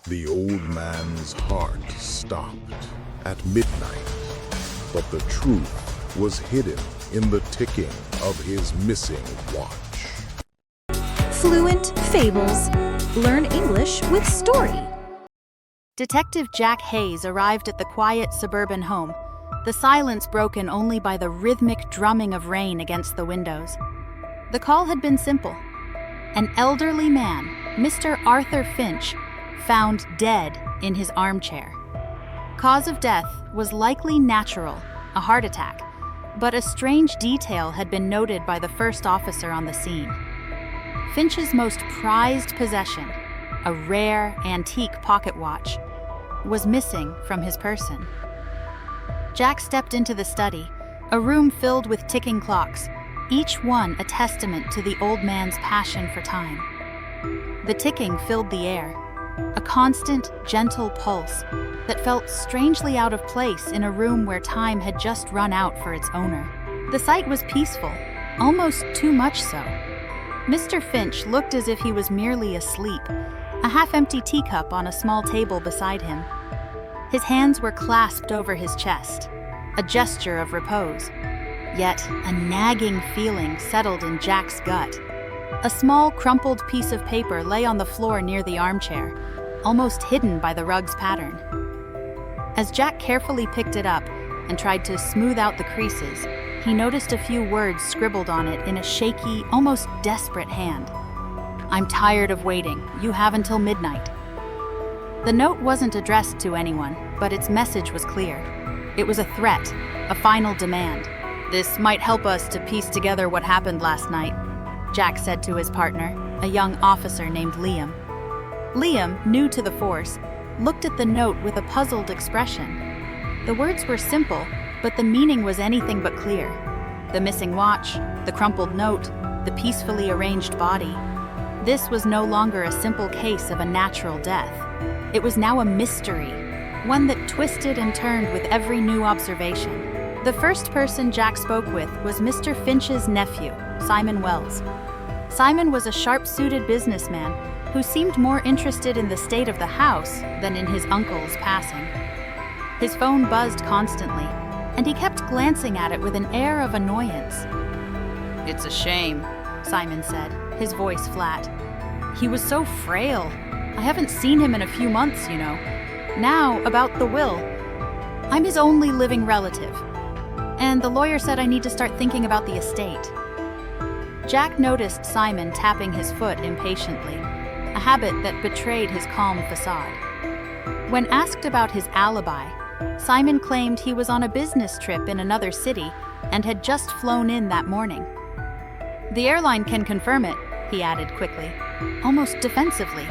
The old man's heart stopped at midnight, but the truth was hidden in the ticking of his missing watch. Fluent Fables. Learn English with story. Detective Jack Hayes arrived at the quiet suburban home, the silence broken only by the rhythmic drumming of rain against the windows. The call had been simple. An elderly man, Mr. Arthur Finch, found dead in his armchair. Cause of death was likely natural, a heart attack, but a strange detail had been noted by the first officer on the scene. Finch's most prized possession, a rare antique pocket watch, was missing from his person. Jack stepped into the study, a room filled with ticking clocks, each one a testament to the old man's passion for time. The ticking filled the air, a constant, gentle pulse that felt strangely out of place in a room where time had just run out for its owner. The sight was peaceful, almost too much so. Mr. Finch looked as if he was merely asleep, a half-empty teacup on a small table beside him. His hands were clasped over his chest, a gesture of repose. Yet a nagging feeling settled in Jack's gut. A small, crumpled piece of paper lay on the floor near the armchair, almost hidden by the rug's pattern. As Jack carefully picked it up and tried to smooth out the creases, he noticed a few words scribbled on it in a shaky, almost desperate hand. "I'm tired of waiting. You have until midnight." The note wasn't addressed to anyone, but its message was clear. It was a threat, a final demand. "This might help us to piece together what happened last night," Jack said to his partner, a young officer named Liam. Liam, new to the force, looked at the note with a puzzled expression. The words were simple, but the meaning was anything but clear. The missing watch, the crumpled note, the peacefully arranged body. This was no longer a simple case of a natural death. It was now a mystery, one that twisted and turned with every new observation. The first person Jack spoke with was Mr. Finch's nephew, Simon Wells. Simon was a sharp-suited businessman who seemed more interested in the state of the house than in his uncle's passing. His phone buzzed constantly, and he kept glancing at it with an air of annoyance. "It's a shame," Simon said, his voice flat. "He was so frail. I haven't seen him in a few months, you know. Now, about the will. I'm his only living relative. And the lawyer said I need to start thinking about the estate." Jack noticed Simon tapping his foot impatiently, a habit that betrayed his calm facade. When asked about his alibi, Simon claimed he was on a business trip in another city and had just flown in that morning. "The airline can confirm it," he added quickly, almost defensively.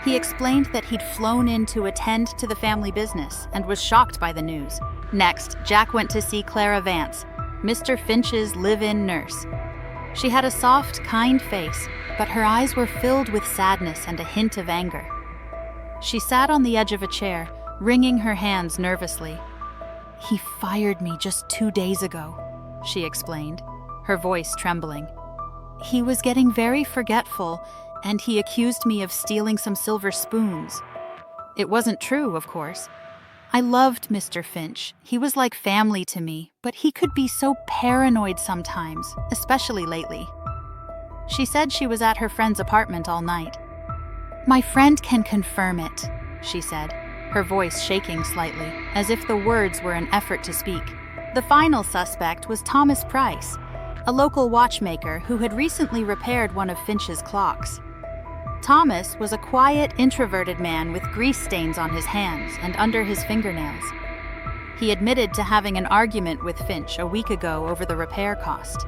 He explained that he'd flown in to attend to the family business and was shocked by the news. Next, Jack went to see Clara Vance, Mr. Finch's live-in nurse. She had a soft, kind face, but her eyes were filled with sadness and a hint of anger. She sat on the edge of a chair, wringing her hands nervously. "He fired me just 2 days ago," she explained, her voice trembling. "He was getting very forgetful, and he accused me of stealing some silver spoons. It wasn't true, of course. I loved Mr. Finch. He was like family to me, but he could be so paranoid sometimes, especially lately." She said she was at her friend's apartment all night. "My friend can confirm it," she said, her voice shaking slightly, as if the words were an effort to speak. The final suspect was Thomas Price, a local watchmaker who had recently repaired one of Finch's clocks. Thomas was a quiet, introverted man with grease stains on his hands and under his fingernails. He admitted to having an argument with Finch a week ago over the repair cost.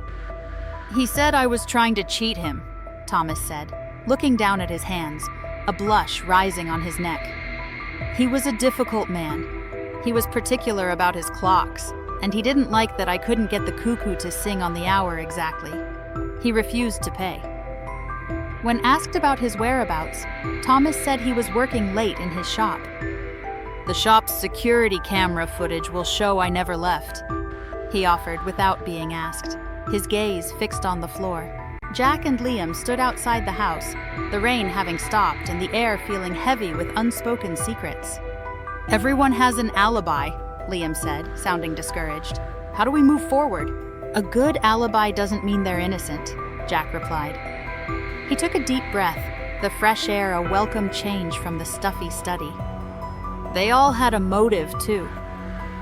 "He said I was trying to cheat him," Thomas said, looking down at his hands, a blush rising on his neck. "He was a difficult man. He was particular about his clocks, and he didn't like that I couldn't get the cuckoo to sing on the hour exactly. He refused to pay." When asked about his whereabouts, Thomas said he was working late in his shop. "The shop's security camera footage will show I never left," he offered without being asked, his gaze fixed on the floor. Jack and Liam stood outside the house, the rain having stopped and the air feeling heavy with unspoken secrets. "Everyone has an alibi," Liam said, sounding discouraged. "How do we move forward?" "A good alibi doesn't mean they're innocent," Jack replied. He took a deep breath, the fresh air a welcome change from the stuffy study. They all had a motive, too.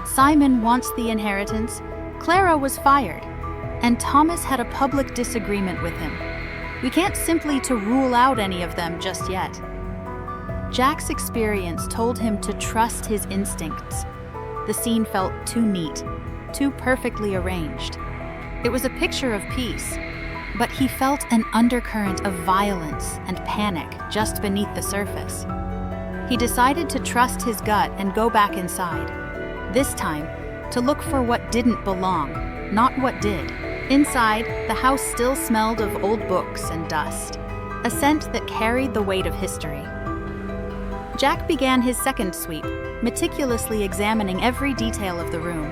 Simon wants the inheritance, Clara was fired, and Thomas had a public disagreement with him. We can't simply rule out any of them just yet. Jack's experience told him to trust his instincts. The scene felt too neat, too perfectly arranged. It was a picture of peace, but he felt an undercurrent of violence and panic just beneath the surface. He decided to trust his gut and go back inside. This time, to look for what didn't belong, not what did. Inside, the house still smelled of old books and dust, a scent that carried the weight of history. Jack began his second sweep, meticulously examining every detail of the room.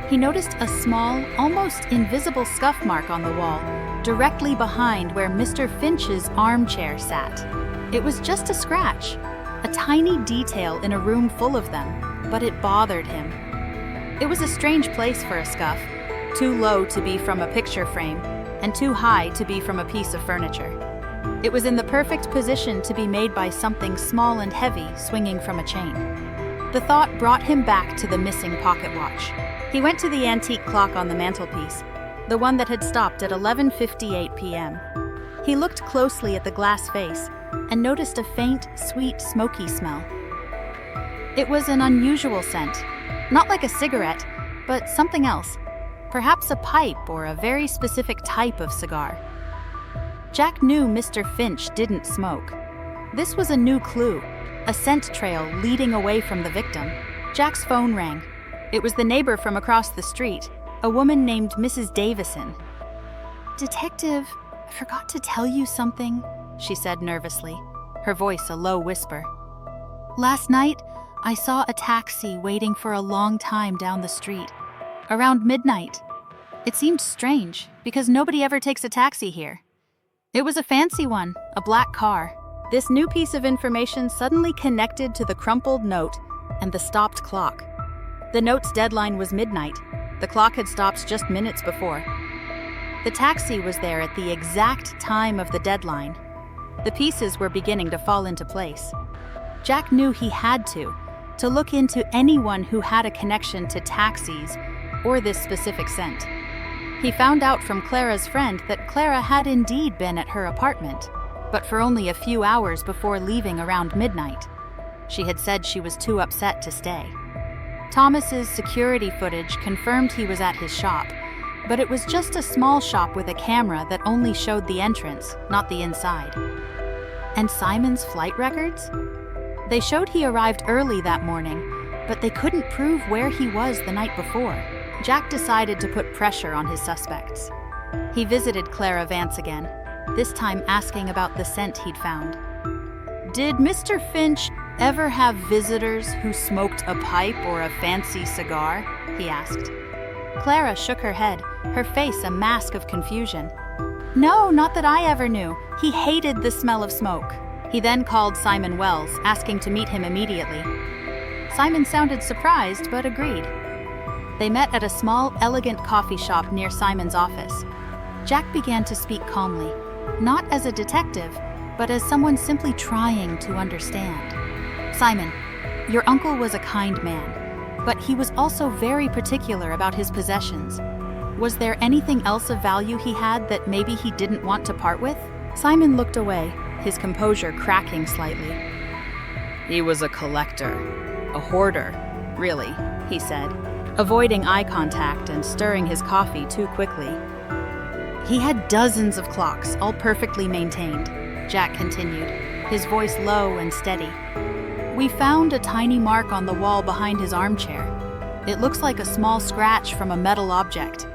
He noticed a small, almost invisible scuff mark on the wall, directly behind where Mr. Finch's armchair sat. It was just a scratch, a tiny detail in a room full of them, but it bothered him. It was a strange place for a scuff, too low to be from a picture frame, and too high to be from a piece of furniture. It was in the perfect position to be made by something small and heavy swinging from a chain. The thought brought him back to the missing pocket watch. He went to the antique clock on the mantelpiece, the one that had stopped at 11:58 p.m. He looked closely at the glass face and noticed a faint, sweet, smoky smell. It was an unusual scent, not like a cigarette, but something else. Perhaps a pipe or a very specific type of cigar. Jack knew Mr. Finch didn't smoke. This was a new clue, a scent trail leading away from the victim. Jack's phone rang. It was the neighbor from across the street, a woman named Mrs. Davison. "Detective, I forgot to tell you something," she said nervously, her voice a low whisper. "Last night, I saw a taxi waiting for a long time down the street. Around midnight. It seemed strange, because nobody ever takes a taxi here. It was a fancy one, a black car." This new piece of information suddenly connected to the crumpled note and the stopped clock. The note's deadline was midnight. The clock had stopped just minutes before. The taxi was there at the exact time of the deadline. The pieces were beginning to fall into place. Jack knew he had to look into anyone who had a connection to taxis or this specific scent. He found out from Clara's friend that Clara had indeed been at her apartment, but for only a few hours before leaving around midnight. She had said she was too upset to stay. Thomas's security footage confirmed he was at his shop, but it was just a small shop with a camera that only showed the entrance, not the inside. And Simon's flight records? They showed he arrived early that morning, but they couldn't prove where he was the night before. Jack decided to put pressure on his suspects. He visited Clara Vance again, this time asking about the scent he'd found. "Did Mr. Finch ever have visitors who smoked a pipe or a fancy cigar?" he asked. Clara shook her head, her face a mask of confusion. "No, not that I ever knew. He hated the smell of smoke." He then called Simon Wells, asking to meet him immediately. Simon sounded surprised, but agreed. They met at a small, elegant coffee shop near Simon's office. Jack began to speak calmly, not as a detective, but as someone simply trying to understand. "Simon, your uncle was a kind man, but he was also very particular about his possessions. Was there anything else of value he had that maybe he didn't want to part with?" Simon looked away, his composure cracking slightly. "He was a collector, a hoarder, really," he said, avoiding eye contact and stirring his coffee too quickly. "He had dozens of clocks, all perfectly maintained," Jack continued, his voice low and steady. "We found a tiny mark on the wall behind his armchair. It looks like a small scratch from a metal object.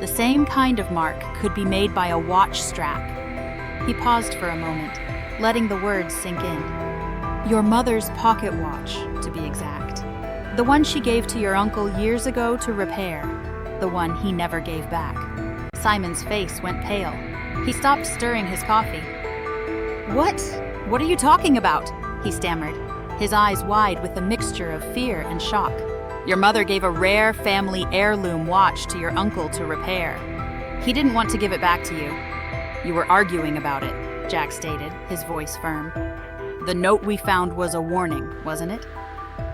The same kind of mark could be made by a watch strap." He paused for a moment, letting the words sink in. "Your mother's pocket watch, to be exact. The one she gave to your uncle years ago to repair. The one he never gave back." Simon's face went pale. He stopped stirring his coffee. "What? What are you talking about?" he stammered, his eyes wide with a mixture of fear and shock. "Your mother gave a rare family heirloom watch to your uncle to repair. He didn't want to give it back to you. You were arguing about it," Jack stated, his voice firm. "The note we found was a warning, wasn't it?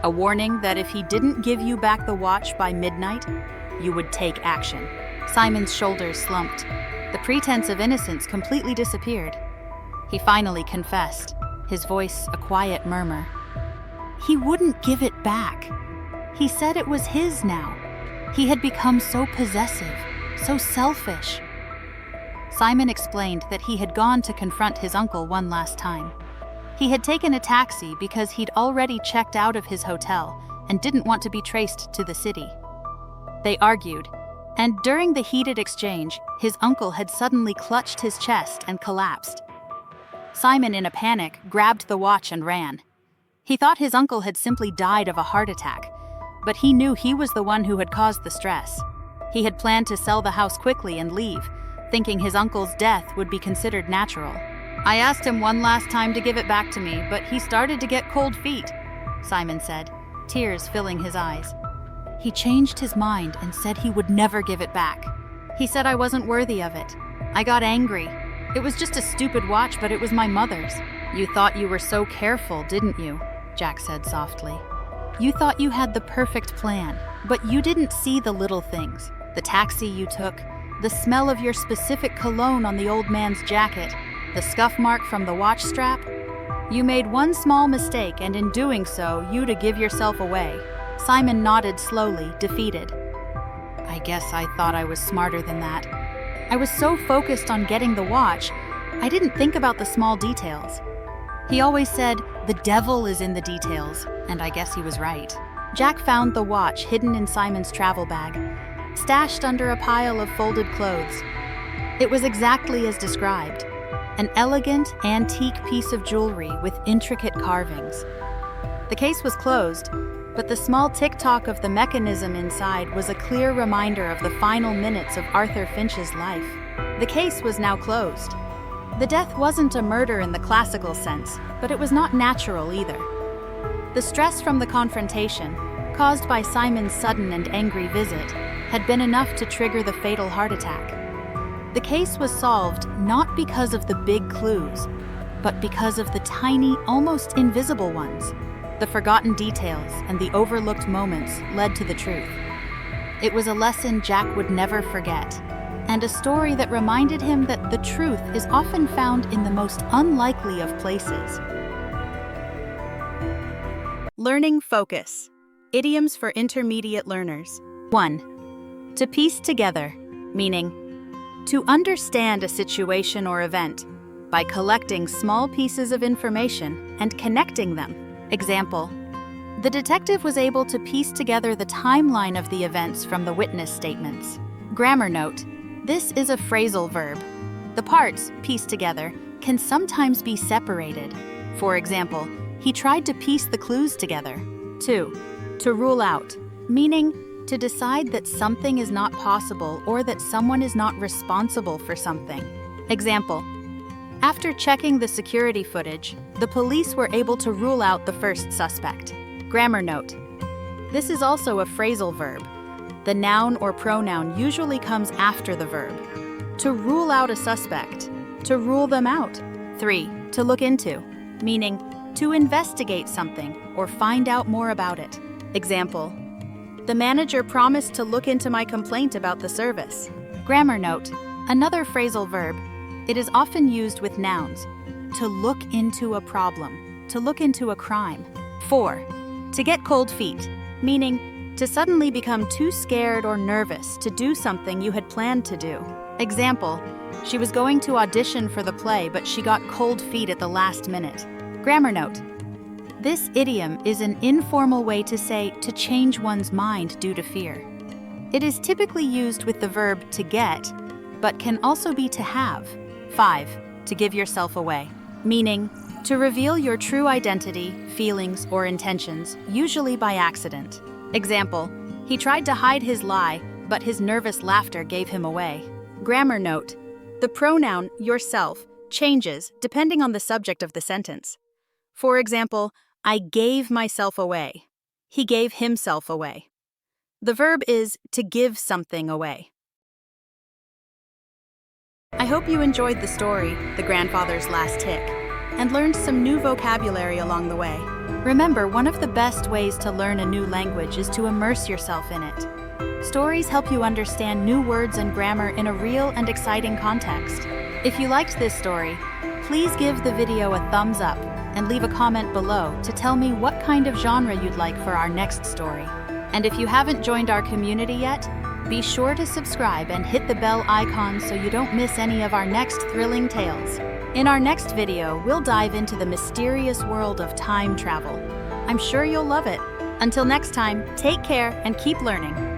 A warning that if he didn't give you back the watch by midnight, you would take action." Simon's shoulders slumped. The pretense of innocence completely disappeared. He finally confessed, his voice a quiet murmur. He wouldn't give it back. He said it was his now. He had become so possessive, so selfish. Simon explained that he had gone to confront his uncle one last time. He had taken a taxi because he'd already checked out of his hotel and didn't want to be traced to the city. They argued, and during the heated exchange, his uncle had suddenly clutched his chest and collapsed. Simon, in a panic, grabbed the watch and ran. He thought his uncle had simply died of a heart attack, but he knew he was the one who had caused the stress. He had planned to sell the house quickly and leave, thinking his uncle's death would be considered natural. "I asked him one last time to give it back to me, but he started to get cold feet," Simon said, tears filling his eyes. "He changed his mind and said he would never give it back. He said I wasn't worthy of it. I got angry. It was just a stupid watch, but it was my mother's." "You thought you were so careful, didn't you?" Jack said softly. "You thought you had the perfect plan, but you didn't see the little things. The taxi you took, the smell of your specific cologne on the old man's jacket, the scuff mark from the watch strap. You made one small mistake, and in doing so, you'd give yourself away." Simon nodded slowly, defeated. "I guess I thought I was smarter than that. I was so focused on getting the watch, I didn't think about the small details." He always said, "The devil is in the details," and I guess he was right. Jack found the watch hidden in Simon's travel bag, stashed under a pile of folded clothes. It was exactly as described, an elegant, antique piece of jewelry with intricate carvings. The case was closed, but the small tick-tock of the mechanism inside was a clear reminder of the final minutes of Arthur Finch's life. The case was now closed. The death wasn't a murder in the classical sense, but it was not natural either. The stress from the confrontation, caused by Simon's sudden and angry visit, had been enough to trigger the fatal heart attack. The case was solved not because of the big clues, but because of the tiny, almost invisible ones. The forgotten details and the overlooked moments led to the truth. It was a lesson Jack would never forget, and a story that reminded him that the truth is often found in the most unlikely of places. Learning focus. Idioms for intermediate learners. 1. To piece together, meaning to understand a situation or event by collecting small pieces of information and connecting them. Example: the detective was able to piece together the timeline of the events from the witness statements. Grammar note: this is a phrasal verb. The parts, pieced together, can sometimes be separated. For example, he tried to piece the clues together. 2. To rule out, meaning to decide that something is not possible or that someone is not responsible for something. Example: after checking the security footage, the police were able to rule out the first suspect. Grammar note: this is also a phrasal verb. The noun or pronoun usually comes after the verb. To rule out a suspect, to rule them out. 3. To look into, meaning to investigate something or find out more about it. Example: the manager promised to look into my complaint about the service. Grammar note: another phrasal verb. It is often used with nouns. To look into a problem, to look into a crime. 4. To get cold feet, meaning to suddenly become too scared or nervous to do something you had planned to do. Example: she was going to audition for the play, but she got cold feet at the last minute. Grammar note: this idiom is an informal way to say to change one's mind due to fear. It is typically used with the verb to get, but can also be to have. 5. To give yourself away, meaning to reveal your true identity, feelings, or intentions, usually by accident. Example: he tried to hide his lie, but his nervous laughter gave him away. Grammar note: The pronoun yourself changes depending on the subject of the sentence. For example, I gave myself away. He gave himself away. The verb is to give something away. I hope you enjoyed the story, The Grandfather's Last Tick, and learned some new vocabulary along the way. Remember, one of the best ways to learn a new language is to immerse yourself in it. Stories help you understand new words and grammar in a real and exciting context. If you liked this story, please give the video a thumbs up and leave a comment below to tell me what kind of genre you'd like for our next story. And if you haven't joined our community yet, be sure to subscribe and hit the bell icon so you don't miss any of our next thrilling tales. In our next video, we'll dive into the mysterious world of time travel. I'm sure you'll love it. Until next time, take care and keep learning.